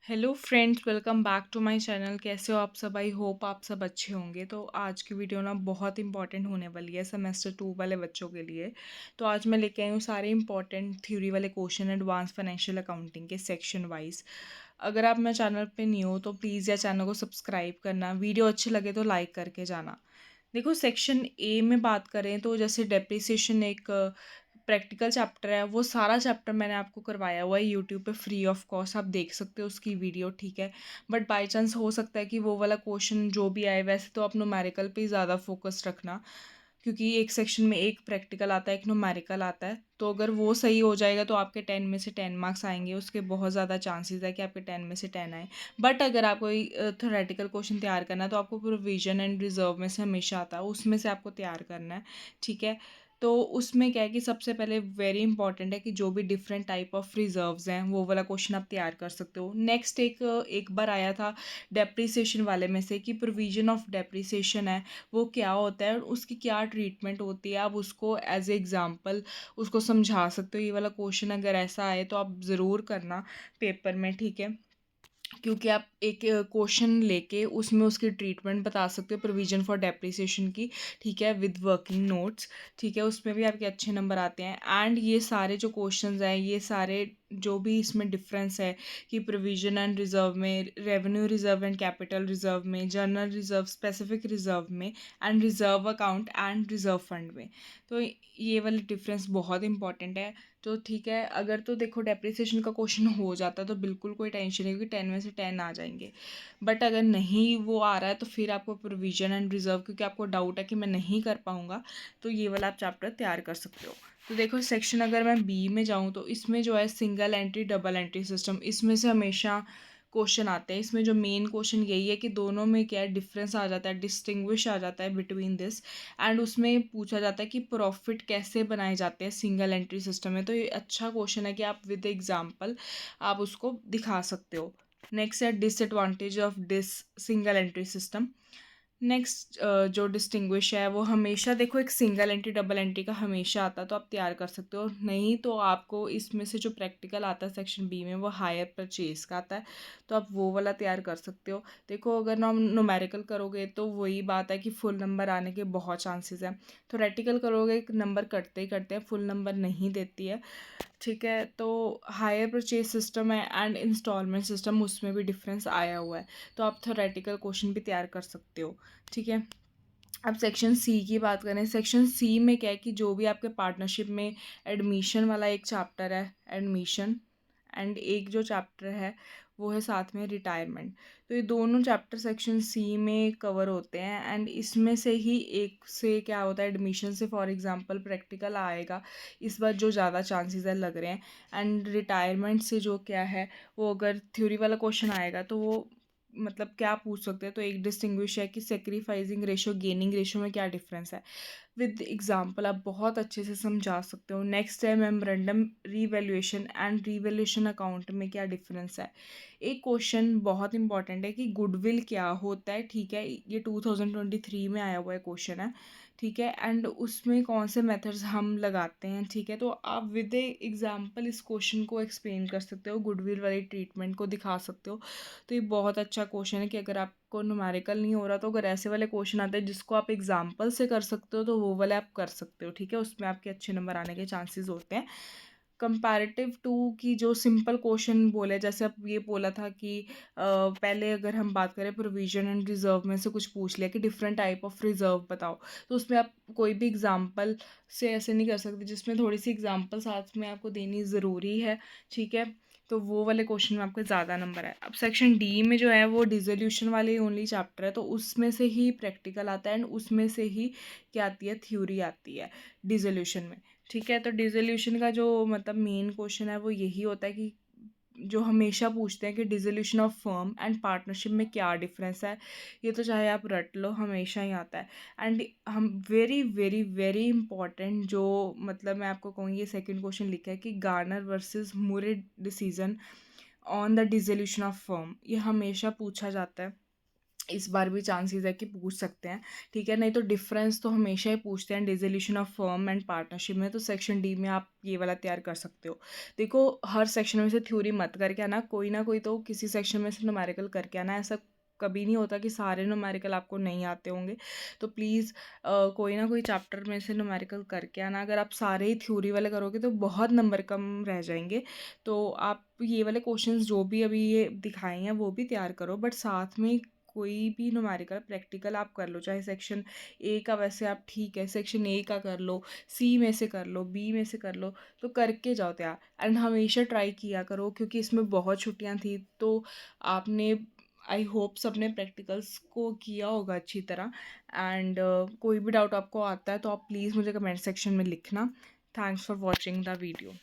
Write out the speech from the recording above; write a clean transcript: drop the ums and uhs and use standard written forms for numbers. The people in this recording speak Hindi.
Hello friends, welcome back to my channel. कैसे हो आप सब? आई होप आप सब अच्छे होंगे। तो आज की वीडियो ना बहुत इंपॉर्टेंट होने वाली है सेमेस्टर 2 वाले बच्चों के लिए। तो आज मैं लेके आई हूँ सारे इंपॉर्टेंट थ्योरी वाले क्वेश्चन एडवांस फाइनेंशियल अकाउंटिंग के सेक्शन वाइज। अगर आप मेरे चैनल पे न्यू हो तो प्लीज़ यार चैनल को सब्सक्राइब करना, वीडियो अच्छी लगे तो लाइक करके जाना। देखो, सेक्शन ए में बात करें तो जैसे डेप्रिसिएशन एक प्रैक्टिकल चैप्टर है, वो सारा चैप्टर मैंने आपको करवाया हुआ है यूट्यूब पे फ्री ऑफ कॉस्ट। आप देख सकते हो उसकी वीडियो, ठीक है। बट बाय चांस हो सकता है कि वो वाला क्वेश्चन जो भी आए, वैसे तो आप न्यूमेरिकल पे ही ज़्यादा फोकस रखना, क्योंकि एक सेक्शन में एक प्रैक्टिकल आता है, एक न्यूमेरिकल आता है। तो अगर वो सही हो जाएगा तो आपके 10 में से 10 मार्क्स आएंगे, उसके बहुत ज़्यादा चांसेस है कि आपके 10 में से 10 आए। बट अगर आपको कोई थ्योरेटिकल क्वेश्चन तैयार करना है तो आपको प्रोविजन एंड रिजर्व में से हमेशा आता है, उसमें से आपको तैयार करना है, ठीक है। तो उसमें क्या है कि सबसे पहले वेरी इंपॉर्टेंट है कि जो भी डिफरेंट टाइप ऑफ रिजर्व्स हैं वो वाला क्वेश्चन आप तैयार कर सकते हो। नेक्स्ट एक बार आया था डेप्रिसिएशन वाले में से कि प्रोविजन ऑफ डेप्रिसिएशन है वो क्या होता है और उसकी क्या ट्रीटमेंट होती है। आप उसको एज ए एग्जाम्पल उसको समझा सकते हो। ये वाला क्वेश्चन अगर ऐसा आए तो आप ज़रूर करना पेपर में, ठीक है। क्योंकि आप एक क्वेश्चन लेके उसमें उसकी ट्रीटमेंट बता सकते हो प्रोविजन फॉर डेप्रिसिएशन की, ठीक है, विद वर्किंग नोट्स, ठीक है। उसमें भी आपके अच्छे नंबर आते हैं। एंड ये सारे जो क्वेश्चंस हैं, ये सारे जो भी इसमें डिफरेंस है कि प्रोविजन एंड रिजर्व में, revenue reserve and capital reserve में, जनरल रिजर्व, स्पेसिफिक रिजर्व में, and reserve account and reserve fund में, तो ये वाली डिफरेंस बहुत इंपॉर्टेंट है। तो ठीक है, अगर तो देखो डेप्रिसिएशन का क्वेश्चन हो जाता तो बिल्कुल कोई टेंशन नहीं, क्योंकि 10 में से 10 आ जाएंगे। बट अगर नहीं वो आ रहा है तो फिर आपको प्रोविजन एंड रिजर्व, क्योंकि आपको डाउट है कि मैं नहीं कर पाऊंगा, तो ये वाला आप चैप्टर तैयार कर सकते हो। तो देखो, सेक्शन अगर मैं बी में जाऊँ तो इसमें जो है single entry double entry system, इसमें से हमेशा क्वेश्चन आते हैं। इसमें जो मेन क्वेश्चन यही है कि दोनों में क्या है डिफरेंस आ जाता है, डिस्टिंग्विश आ जाता है बिटवीन दिस। एंड उसमें पूछा जाता है कि प्रॉफिट कैसे बनाए जाते हैं सिंगल एंट्री सिस्टम में। तो ये अच्छा क्वेश्चन है कि आप विद एग्जांपल आप उसको दिखा सकते हो। नेक्स्ट है disadvantage of this single entry system. Next जो डिस्टिंग्विश है वो हमेशा देखो, एक सिंगल एंट्री डबल एंट्री का हमेशा आता है तो आप तैयार कर सकते हो। नहीं तो आपको इसमें से जो प्रैक्टिकल आता है सेक्शन बी में वो हायर परचेज का आता है, तो आप वो वाला तैयार कर सकते हो। देखो, अगर हम न्यूमेरिकल करोगे तो वही बात है कि फुल नंबर आने के बहुत चांसेस हैं। थोरेटिकल करोगे नंबर कटते ही करते हैं, फुल नंबर नहीं देती है, ठीक है। तो हायर परचेज सिस्टम है एंड इंस्टॉलमेंट सिस्टम, उसमें भी डिफरेंस आया हुआ है, तो आप थोरेटिकल क्वेश्चन भी तैयार कर सकते हो, ठीक है। अब सेक्शन सी की बात करें, सेक्शन सी में क्या है कि जो भी आपके पार्टनरशिप में एडमिशन वाला एक चैप्टर है, एडमिशन, एंड एक जो चैप्टर है वो है साथ में रिटायरमेंट। तो ये दोनों चैप्टर सेक्शन सी में कवर होते हैं। एंड इसमें से ही एक से क्या होता है, एडमिशन से फॉर एग्जांपल प्रैक्टिकल आएगा, इस बार जो ज़्यादा चांसेस है लग रहे हैं। एंड रिटायरमेंट से जो क्या है, वो अगर थ्योरी वाला क्वेश्चन आएगा तो वो मतलब क्या पूछ सकते हैं। तो एक डिस्टिंग्विश है कि सेक्रीफाइसिंग रेशो गेनिंग रेशो में क्या डिफरेंस है, विद एग्जाम्पल आप बहुत अच्छे से समझा सकते हो। नेक्स्ट है memorandum revaluation and revaluation account में क्या डिफरेंस है। एक क्वेश्चन बहुत इंपॉर्टेंट है कि गुडविल क्या होता है, ठीक है। ये 2023 में आया हुआ है क्वेश्चन है, ठीक है। एंड उसमें कौन से मेथड्स हम लगाते हैं, ठीक है। तो आप विद एग्जाम्पल इस क्वेश्चन को एक्सप्लेन कर सकते हो, गुडविल वाली ट्रीटमेंट को दिखा सकते हो। तो ये बहुत अच्छा क्वेश्चन है कि अगर आपको न्यूमेरिकल नहीं हो रहा तो अगर ऐसे वाले क्वेश्चन आते हैं जिसको आप एग्जाम्पल से कर सकते हो तो वो वाले आप कर सकते हो, ठीक है। उसमें आपके अच्छे नंबर आने के चांसेस होते हैं। कंपैरेटिव टू की जो सिंपल क्वेश्चन बोले, जैसे अब ये बोला था कि पहले अगर हम बात करें प्रोविजन एंड रिजर्व में से कुछ पूछ लिया कि डिफरेंट टाइप ऑफ रिजर्व बताओ, तो उसमें आप कोई भी एग्जाम्पल से ऐसे नहीं कर सकते, जिसमें थोड़ी सी एग्जाम्पल साथ में आपको देनी ज़रूरी है, ठीक है। तो वो वाले क्वेश्चन में आपके ज़्यादा नंबर है। अब सेक्शन डी में जो है वो डिसोल्यूशन वाले ओनली चैप्टर है, तो उसमें से ही प्रैक्टिकल आता है एंड उसमें से ही क्या आती है, थ्योरी आती है डिसोल्यूशन में, ठीक है। तो डिसोल्यूशन का जो मतलब मेन क्वेश्चन है वो यही होता है कि जो हमेशा पूछते हैं कि dissolution of firm and partnership में क्या डिफरेंस है। ये तो चाहे आप रट लो, हमेशा ही आता है। एंड हम वेरी वेरी वेरी इंपॉर्टेंट जो मतलब मैं आपको कहूँगी, सेकंड क्वेश्चन लिखा है कि Garner versus Moore decision on the dissolution of firm, ये हमेशा पूछा जाता है। इस बार भी चांसेस है कि पूछ सकते हैं, ठीक है। नहीं तो डिफरेंस तो हमेशा ही पूछते हैं dissolution of firm and partnership में, तो सेक्शन डी में आप ये वाला तैयार कर सकते हो। देखो, हर सेक्शन में से थ्योरी मत करके आना, कोई ना कोई तो किसी सेक्शन में से न्यूमेरिकल करके आना। ऐसा कभी नहीं होता कि सारे न्यूमेरिकल आपको नहीं आते होंगे, तो प्लीज़ कोई ना कोई चैप्टर में से न्यूमेरिकल करके आना। अगर आप सारे ही थ्योरी वाले करोगे तो बहुत नंबर कम रह जाएंगे। तो आप ये वाले क्वेश्चंस जो भी अभी ये दिखाए हैं वो भी तैयार करो, बट साथ में कोई भी न्यूमेरिकल प्रैक्टिकल आप कर लो। चाहे सेक्शन ए का, वैसे आप ठीक है सेक्शन ए का कर लो, सी में से कर लो, बी में से कर लो, तो करके जाओ तैयार। एंड हमेशा ट्राई किया करो, क्योंकि इसमें बहुत छुट्टियां थी, तो आपने आई होप सबने प्रैक्टिकल्स को किया होगा अच्छी तरह। एंड कोई भी डाउट आपको आता है तो आप प्लीज़ मुझे कमेंट सेक्शन में लिखना। Thanks for watching the video.